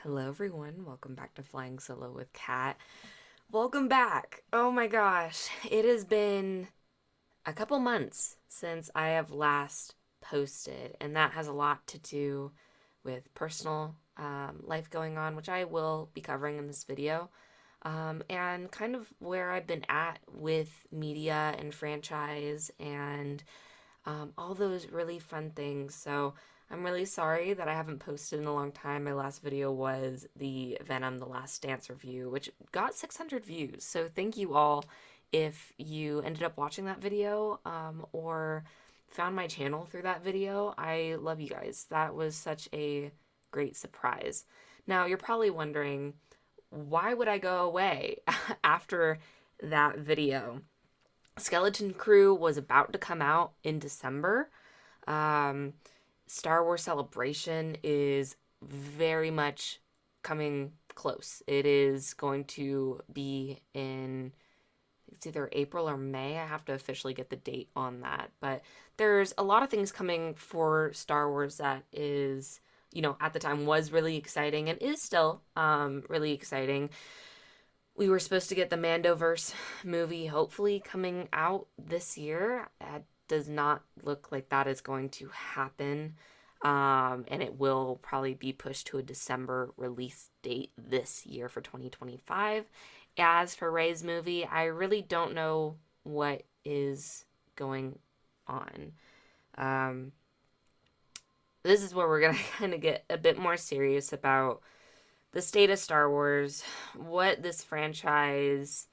Hello everyone, welcome back to Flying Solo with Kat. Welcome back. Oh my gosh, it has been a couple months since I have last posted, and that has a lot to do with personal life going on, which I will be covering in this video, and kind of where I've been at with media and franchise and all those really fun things. So I'm really sorry that I haven't posted in a long time. My last video was the Venom The Last Dance review, which got 600 views. So thank you all if you ended up watching that video or found my channel through that video. I love you guys. That was such a great surprise. Now, you're probably wondering, why would I go away after that video? Skeleton Crew was about to come out in December. Um, Star Wars Celebration is very much coming close. It is going to be in, it's either April or May. I have to officially get the date on that. But there's a lot of things coming for Star Wars that is, at the time was really exciting and is still really exciting. We were supposed to get the Mandoverse movie hopefully coming out this year. It does not look like that is going to happen. And it will probably be pushed to a December release date this year for 2025. As for Rey's movie, I really don't know what is going on. Um, this is where we're going to kind of get a bit more serious about the state of Star Wars, what this franchise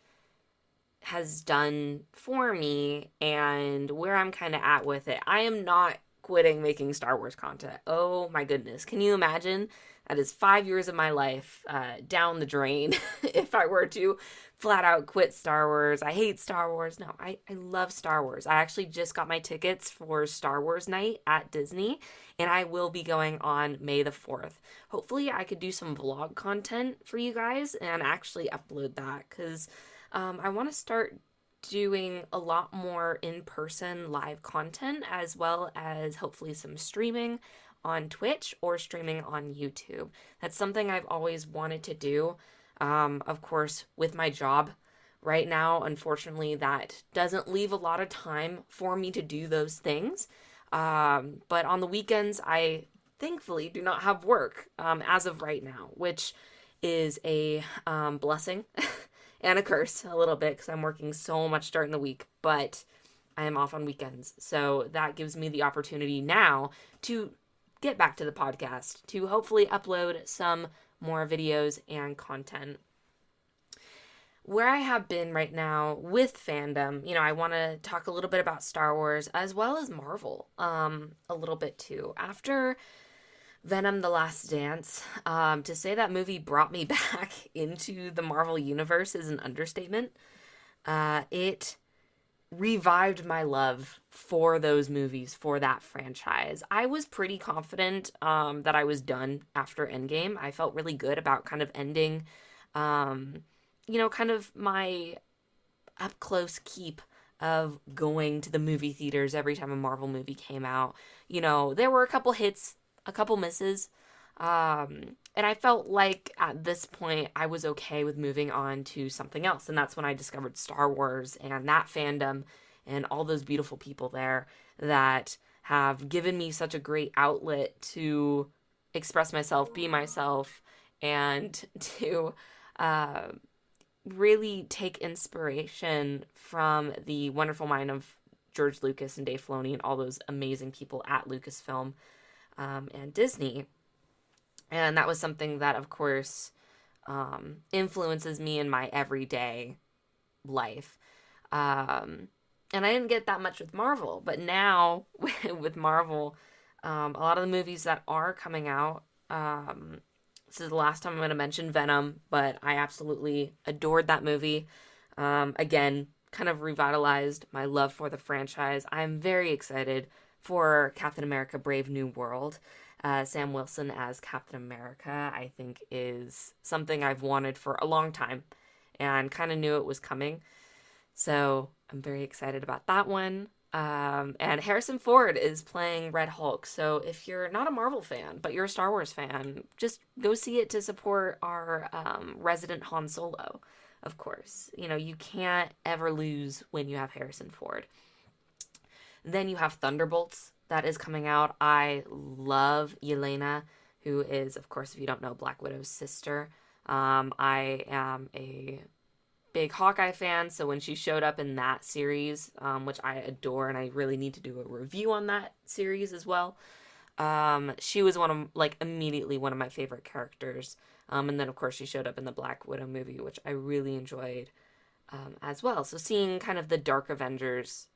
has done for me, and where I'm kind of at with it. I am not quitting making Star Wars content. Oh my goodness. Can you imagine? That is 5 years of my life down the drain if I were to flat out quit Star Wars. I hate Star Wars. No, I love Star Wars. I actually just got my tickets for Star Wars night at Disney, and I will be going on May the 4th. Hopefully, I could do some vlog content for you guys and actually upload that because I want to start doing a lot more in-person live content as well as hopefully some streaming on Twitch or streaming on YouTube. That's something I've always wanted to do. Of course, with my job right now, unfortunately, that doesn't leave a lot of time for me to do those things. But on the weekends, I thankfully do not have work as of right now, which is a blessing and a curse a little bit because I'm working so much during the week, but I am off on weekends. So that gives me the opportunity now to get back to the podcast, to hopefully upload some more videos and content. Where I have been right now with fandom, I want to talk a little bit about Star Wars as well as Marvel a little bit too. After Venom The Last Dance, to say that movie brought me back into the Marvel Universe is an understatement. It revived my love for those movies, for that franchise. I was pretty confident that I was done after Endgame. I felt really good about kind of ending, kind of my up close keep of going to the movie theaters every time a Marvel movie came out. There were a couple hits, a couple misses. And I felt like at this point I was okay with moving on to something else. And that's when I discovered Star Wars and that fandom and all those beautiful people there that have given me such a great outlet to express myself, be myself, and to really take inspiration from the wonderful mind of George Lucas and Dave Filoni and all those amazing people at Lucasfilm and Disney. And that was something that, of course, influences me in my everyday life. And I didn't get that much with Marvel, but now with Marvel, a lot of the movies that are coming out, this is the last time I'm going to mention Venom, but I absolutely adored that movie. Again, kind of revitalized my love for the franchise. I'm very excited for Captain America Brave New World. Sam Wilson as Captain America, I think, is something I've wanted for a long time and kind of knew it was coming. So I'm very excited about that one. And Harrison Ford is playing Red Hulk. So if you're not a Marvel fan, but you're a Star Wars fan, just go see it to support our resident Han Solo, of course. You know, you can't ever lose when you have Harrison Ford. Then you have Thunderbolts that is coming out. I love Yelena, who is, of course, if you don't know, Black Widow's sister. I am a big Hawkeye fan, so when she showed up in that series, which I adore, and I really need to do a review on that series as well, she was one of, like, immediately one of my favorite characters. And then, of course, she showed up in the Black Widow movie, which I really enjoyed as well. So seeing kind of the Dark Avengers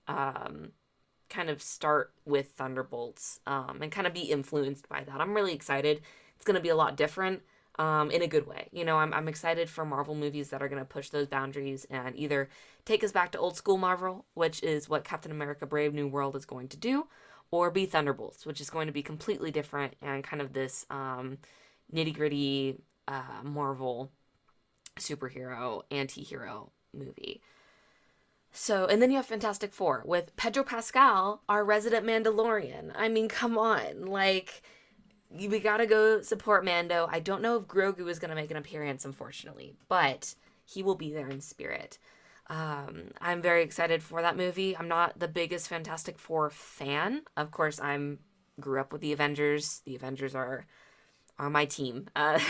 kind of start with Thunderbolts and kind of be influenced by that. I'm really excited. It's going to be a lot different in a good way. You know, I'm excited for Marvel movies that are going to push those boundaries and either take us back to old school Marvel, which is what Captain America Brave New World is going to do, or be Thunderbolts, which is going to be completely different and kind of this nitty gritty Marvel superhero, anti hero movie. So, and then you have Fantastic Four with Pedro Pascal, our resident Mandalorian. I mean, come on. Like, we gotta go support Mando. I don't know if Grogu is gonna make an appearance, unfortunately, but he will be there in spirit. I'm very excited for that movie. I'm not the biggest Fantastic Four fan. Of course, grew up with the Avengers. The Avengers are my team.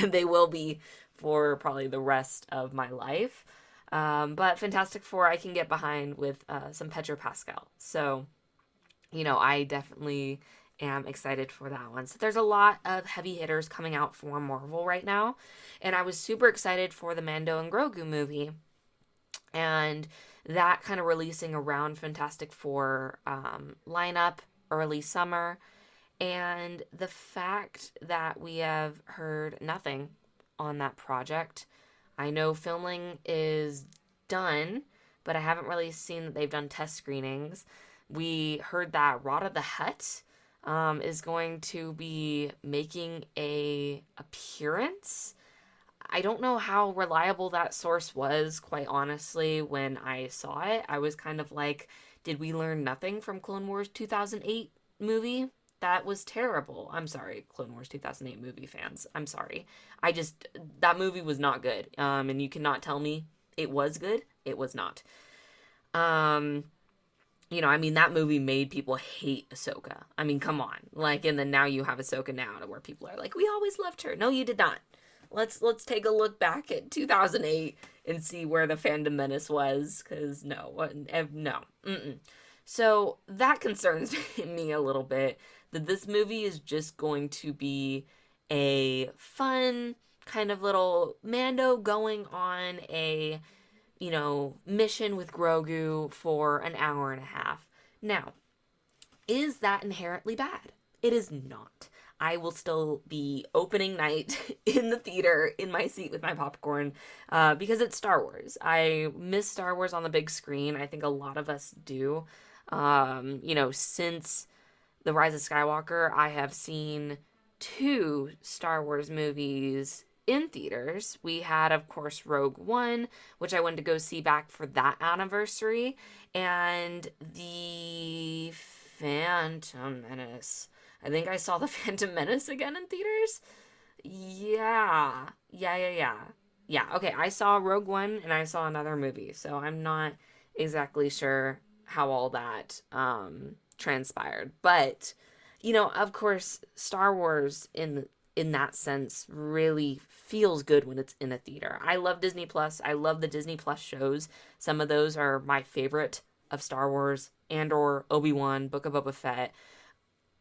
They will be for probably the rest of my life. But Fantastic Four I can get behind with some Pedro Pascal. So, you know, I definitely am excited for that one. So there's a lot of heavy hitters coming out for Marvel right now. And I was super excited for the Mando and Grogu movie. And that kind of releasing around Fantastic Four lineup early summer. And the fact that we have heard nothing on that project. I know filming is done, but I haven't really seen that they've done test screenings. We heard that Rada the Hutt is going to be making a appearance. I don't know how reliable that source was, quite honestly, when I saw it. I was kind of like, did we learn nothing from Clone Wars 2008 movie? That was terrible. I'm sorry, Clone Wars 2008 movie fans. I'm sorry. That movie was not good. And you cannot tell me it was good. It was not. Um, you know, I mean, that movie made people hate Ahsoka. I mean, come on. Like, and then now you have Ahsoka now to where people are like, we always loved her. No, you did not. Let's take a look back at 2008 and see where the fandom menace was, because no, no. Mm-mm. So that concerns me a little bit, that this movie is just going to be a fun kind of little Mando going on a, you know, mission with Grogu for an hour and a half. Now, is that inherently bad? It is not. I will still be opening night in the theater in my seat with my popcorn because it's Star Wars. I miss Star Wars on the big screen. I think a lot of us do. You know, since The Rise of Skywalker, I have seen two Star Wars movies in theaters. We had, of course, Rogue One, which I went to go see back for that anniversary, and the Phantom Menace. I think I saw the Phantom Menace again in theaters. Yeah. Yeah, okay, I saw Rogue One and I saw another movie, so I'm not exactly sure how all that transpired. But, you know, of course, Star Wars in that sense really feels good when it's in a theater. I love Disney Plus. I love the Disney Plus shows. Some of those are my favorite of Star Wars, Andor, Obi-Wan, Book of Boba Fett.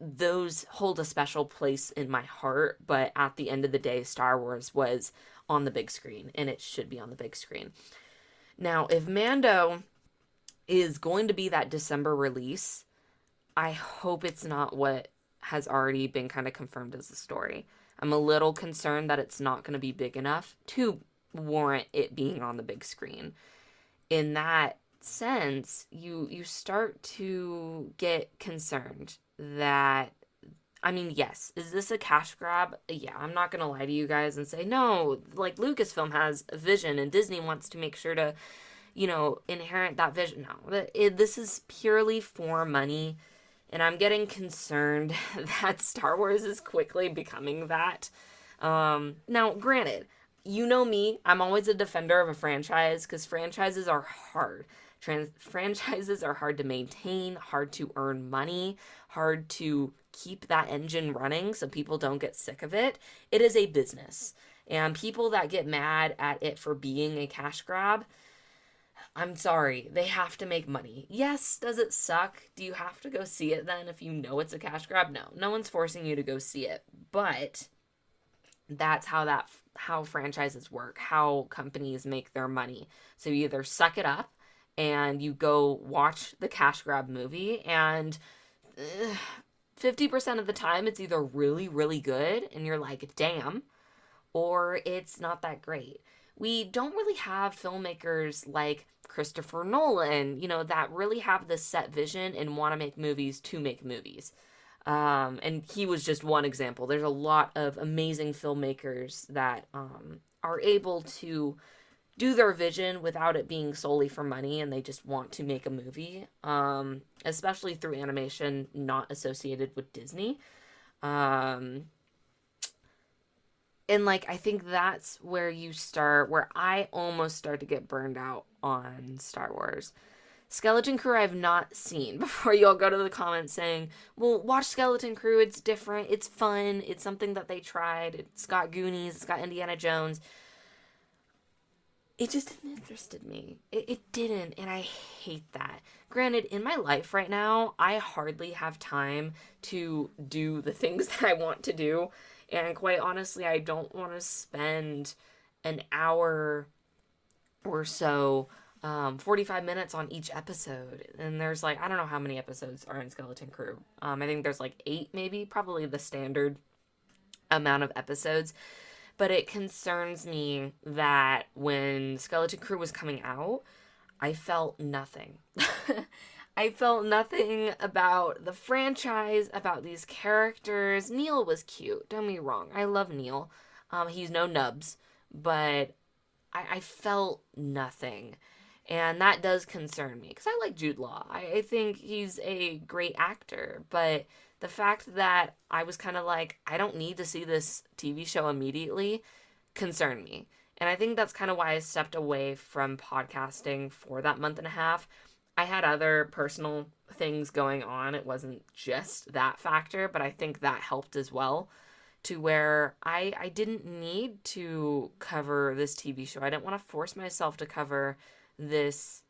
Those hold a special place in my heart, but at the end of the day, Star Wars was on the big screen, and it should be on the big screen. Now, if Mando is going to be that December release, I hope it's not what has already been kind of confirmed as the story. I'm a little concerned that it's not going to be big enough to warrant it being on the big screen. In that sense, you start to get concerned that, I mean, yes, is this a cash grab? Yeah, I'm not gonna lie to you guys and say no. Like, Lucasfilm has a vision and Disney wants to make sure to inherent that vision. No, this is purely for money. And I'm getting concerned that Star Wars is quickly becoming that. Now, granted, you know me, I'm always a defender of a franchise because franchises are hard. Franchises are hard to maintain, hard to earn money, hard to keep that engine running so people don't get sick of it. It is a business. And people that get mad at it for being a cash grab, I'm sorry, they have to make money. Yes, does it suck? Do you have to go see it then if you know it's a cash grab? No, no one's forcing you to go see it. But that's how franchises work, how companies make their money. So you either suck it up and you go watch the cash grab movie, and 50% of the time it's either really, really good and you're like, damn, or it's not that great. We don't really have filmmakers like Christopher Nolan, that really have this set vision and want to make movies to make movies. And he was just one example. There's a lot of amazing filmmakers that are able to do their vision without it being solely for money, and they just want to make a movie, especially through animation not associated with Disney. And I think that's where where I almost start to get burned out on Star Wars. Skeleton Crew I've not seen before you all go to the comments saying, well, watch Skeleton Crew, it's different, it's fun, it's something that they tried, it's got Goonies, it's got Indiana Jones. It just didn't interest me. It didn't, and I hate that. Granted, in my life right now, I hardly have time to do the things that I want to do, and quite honestly, I don't want to spend an hour or so 45 minutes on each episode. And there's I don't know how many episodes are in Skeleton Crew. I think there's 8 maybe, probably the standard amount of episodes. But it concerns me that when Skeleton Crew was coming out, I felt nothing. I felt nothing about the franchise, about these characters. Neil was cute, don't get me wrong. I love Neil. He's no nubs, but I felt nothing. And that does concern me because I like Jude Law. I think he's a great actor, but the fact that I was kind of I don't need to see this TV show immediately concerned me. And I think that's kind of why I stepped away from podcasting for that month and a half. I had other personal things going on. It wasn't just that factor, but I think that helped as well, to where I didn't need to cover this TV show. I didn't want to force myself to cover this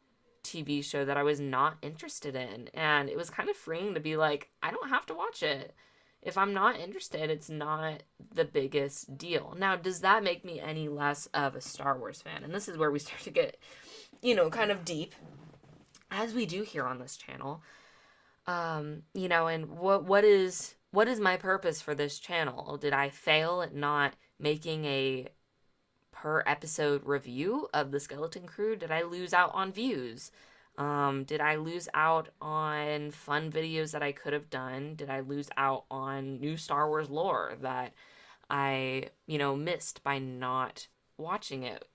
TV show that I was not interested in. And it was kind of freeing to be I don't have to watch it. If I'm not interested, it's not the biggest deal. Now, does that make me any less of a Star Wars fan? And this is where we start to get, kind of deep, as we do here on this channel. And what is my purpose for this channel? Did I fail at not making a per episode review of the Skeleton Crew? Did I lose out on views? Did I lose out on fun videos that I could have done? Did I lose out on new Star Wars lore that I, missed by not watching it?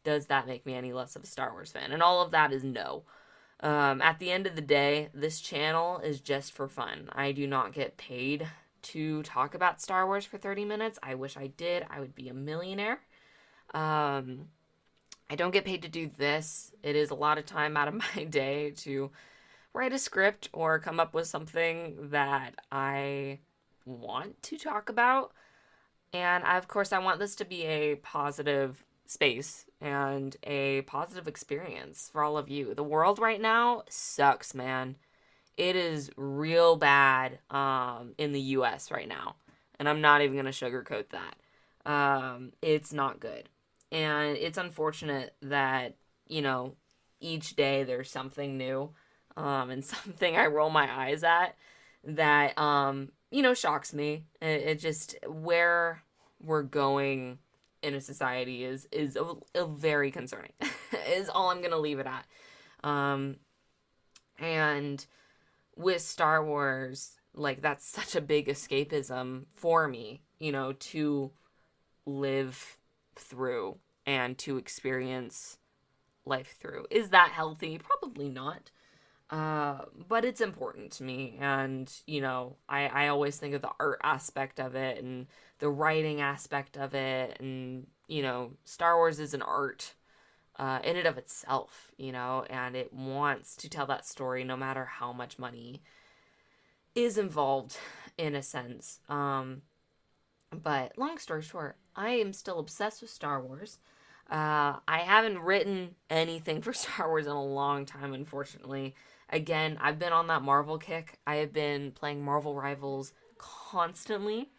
Does that make me any less of a Star Wars fan? And all of that is no. At the end of the day, this channel is just for fun. I do not get paid to talk about Star Wars for 30 minutes. I wish I did. I would be a millionaire. I don't get paid to do this. It is a lot of time out of my day to write a script or come up with something that I want to talk about. And of course, I want this to be a positive space and a positive experience for all of you. The world right now sucks, man. It is real bad in the US right now. And I'm not even going to sugarcoat that. It's not good. And it's unfortunate that, each day there's something new and something I roll my eyes at that, shocks me. It just, where we're going in a society is a very concerning, is all I'm going to leave it at. And with Star Wars, that's such a big escapism for me, to live through and to experience life through. Is that healthy? Probably not. But it's important to me. And, I always think of the art aspect of it and the writing aspect of it. And, Star Wars is an art in and of itself, and it wants to tell that story no matter how much money is involved in a sense. But long story short, I am still obsessed with Star Wars. I haven't written anything for Star Wars in a long time, unfortunately. Again, I've been on that Marvel kick. I have been playing Marvel Rivals constantly.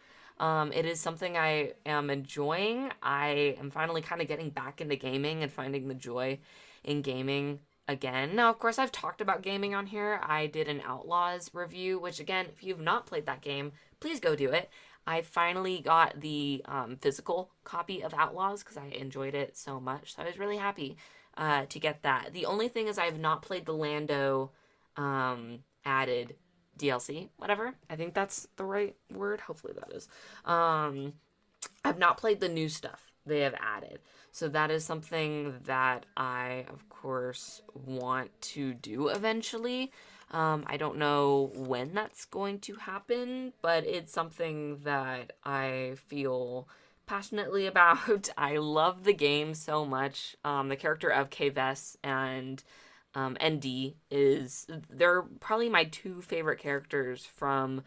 It is something I am enjoying. I am finally kind of getting back into gaming and finding the joy in gaming again. Now, of course, I've talked about gaming on here. I did an Outlaws review, which, again, if you've not played that game, please go do it. I finally got the physical copy of Outlaws because I enjoyed it so much. So I was really happy to get that. The only thing is I have not played the Lando added DLC, whatever. I think that's the right word. Hopefully that is. I've not played the new stuff they have added. So that is something that I, of course, want to do eventually. I don't know when that's going to happen, but it's something that I feel passionately about. I love the game so much. The character of Kves and ND they're probably my two favorite characters from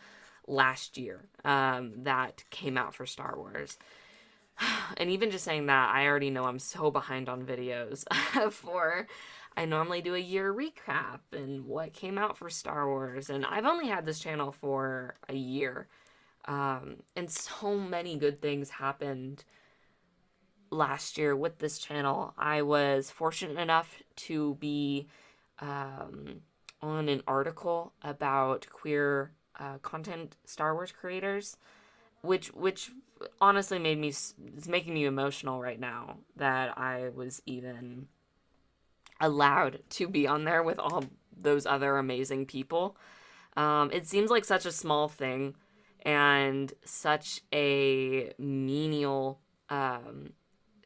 last year that came out for Star Wars. And even just saying that, I already know I'm so behind on videos for I normally do a year recap and what came out for Star Wars. And I've only had this channel for a year. And so many good things happened last year with this channel. I was fortunate enough to be on an article about queer content Star Wars creators, which honestly made me, it's making me emotional right now that I was even allowed to be on there with all those other amazing people. It seems like such a small thing and such a menial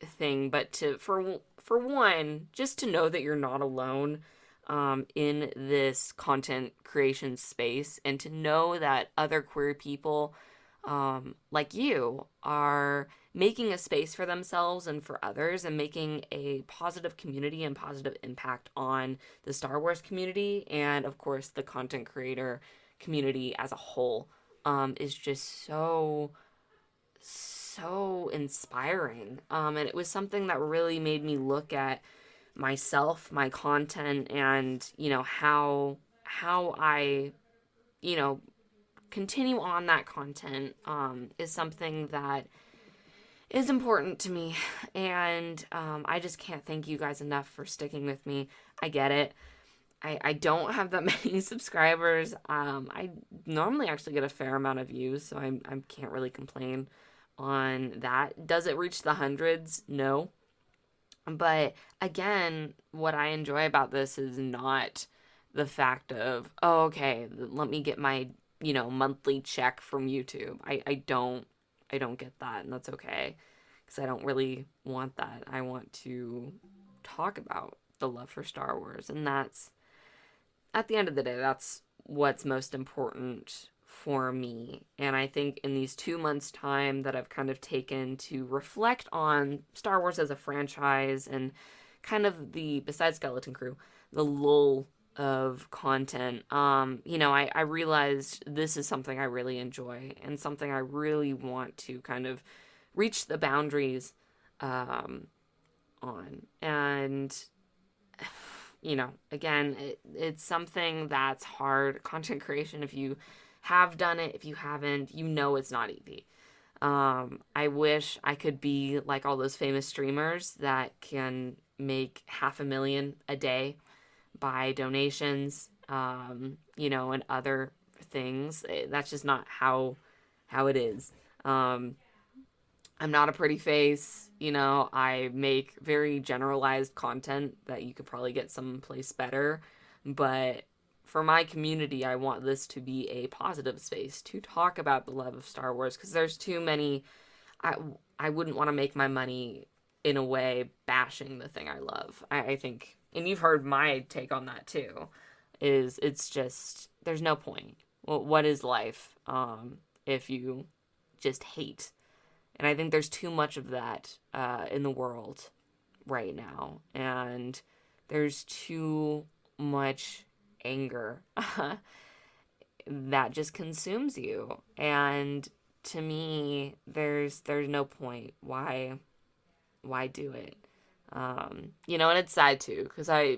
thing, but for one, just to know that you're not alone in this content creation space, and to know that other queer people like you are making a space for themselves and for others and making a positive community and positive impact on the Star Wars community and, of course, the content creator community as a whole is just so inspiring. And it was something that really made me look at myself, my content, and, how I, continue on that content is something that is important to me. And I just can't thank you guys enough for sticking with me. I get it. I don't have that many subscribers. I normally actually get a fair amount of views, so I can't really complain on that. Does it reach the hundreds? No. But again, what I enjoy about this is not the fact of, oh, okay, let me get my, monthly check from YouTube. I don't get that, and that's okay, because I don't really want that. I want to talk about the love for Star Wars, and that's, at the end of the day, that's what's most important for me. And I think in these 2 months' time that I've kind of taken to reflect on Star Wars as a franchise and kind of besides Skeleton Crew, the lull of content, I realized this is something I really enjoy and something I really want to kind of reach the boundaries on. And again, it's something that's hard. Content creation, if you have done it, if you haven't, it's not easy. I wish I could be like all those famous streamers that can make $500,000 a day by donations, and other things. That's just not how it is. I'm not a pretty face, I make very generalized content that you could probably get someplace better, but for my community, I want this to be a positive space to talk about the love of Star Wars, because there's too many, I wouldn't want to make my money in a way, bashing the thing I love. I think, and you've heard my take on that too, is it's just, there's no point. Well, what is life if you just hate? And I think there's too much of that in the world right now. And there's too much anger that just consumes you. And to me, there's no point. Why do it? And it's sad too, because I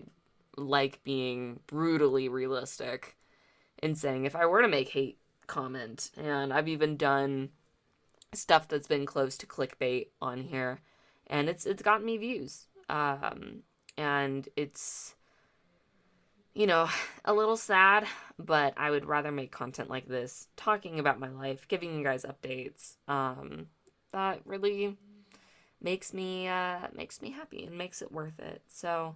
like being brutally realistic in saying if I were to make hate comment, and I've even done stuff that's been close to clickbait on here, and it's gotten me views. And it's a little sad, but I would rather make content like this, talking about my life, giving you guys updates. That really makes me happy and makes it worth it. So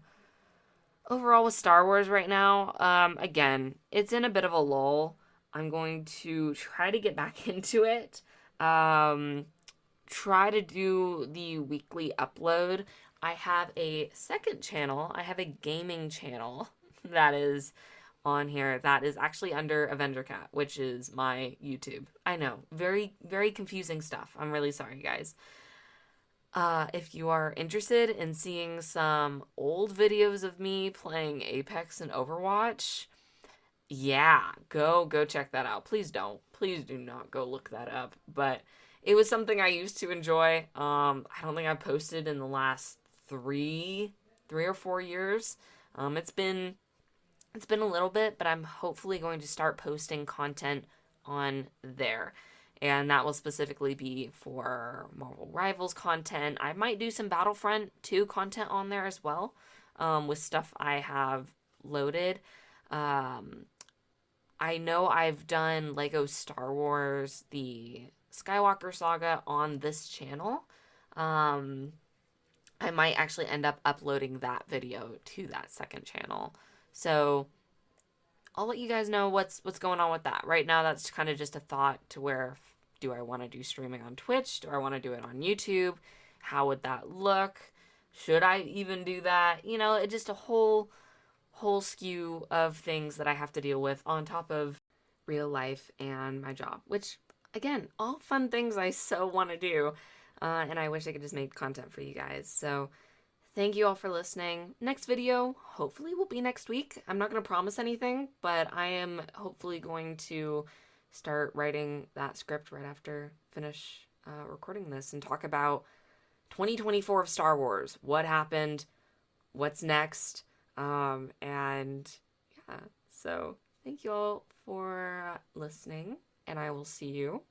overall with Star Wars right now, again, it's in a bit of a lull. I'm going to try to get back into it. Try to do the weekly upload. I have a second channel. I have a gaming channel that is on here that is actually under Avenger Cat, which is my YouTube. I know, very, very confusing stuff. I'm really sorry, guys. If you are interested in seeing some old videos of me playing Apex and Overwatch, yeah, go check that out. Please don't. Please do not go look that up. But it was something I used to enjoy. I don't think I've posted in the last three or 4 years. It's been a little bit, but I'm hopefully going to start posting content on there. And that will specifically be for Marvel Rivals content. I might do some Battlefront 2 content on there as well, with stuff I have loaded. I know I've done Lego Star Wars, the Skywalker Saga on this channel. I might actually end up uploading that video to that second channel. So I'll let you guys know what's going on with that. Right now, that's kind of just a thought to where, do I want to do streaming on Twitch? Do I want to do it on YouTube? How would that look? Should I even do that? It's just a whole skew of things that I have to deal with on top of real life and my job, which, again, all fun things I so want to do. And I wish I could just make content for you guys. So thank you all for listening. Next video hopefully will be next week. I'm not going to promise anything, but I am hopefully going to start writing that script right after finish recording this and talk about 2024 of Star Wars. What happened? What's next? And yeah, so thank you all for listening, and I will see you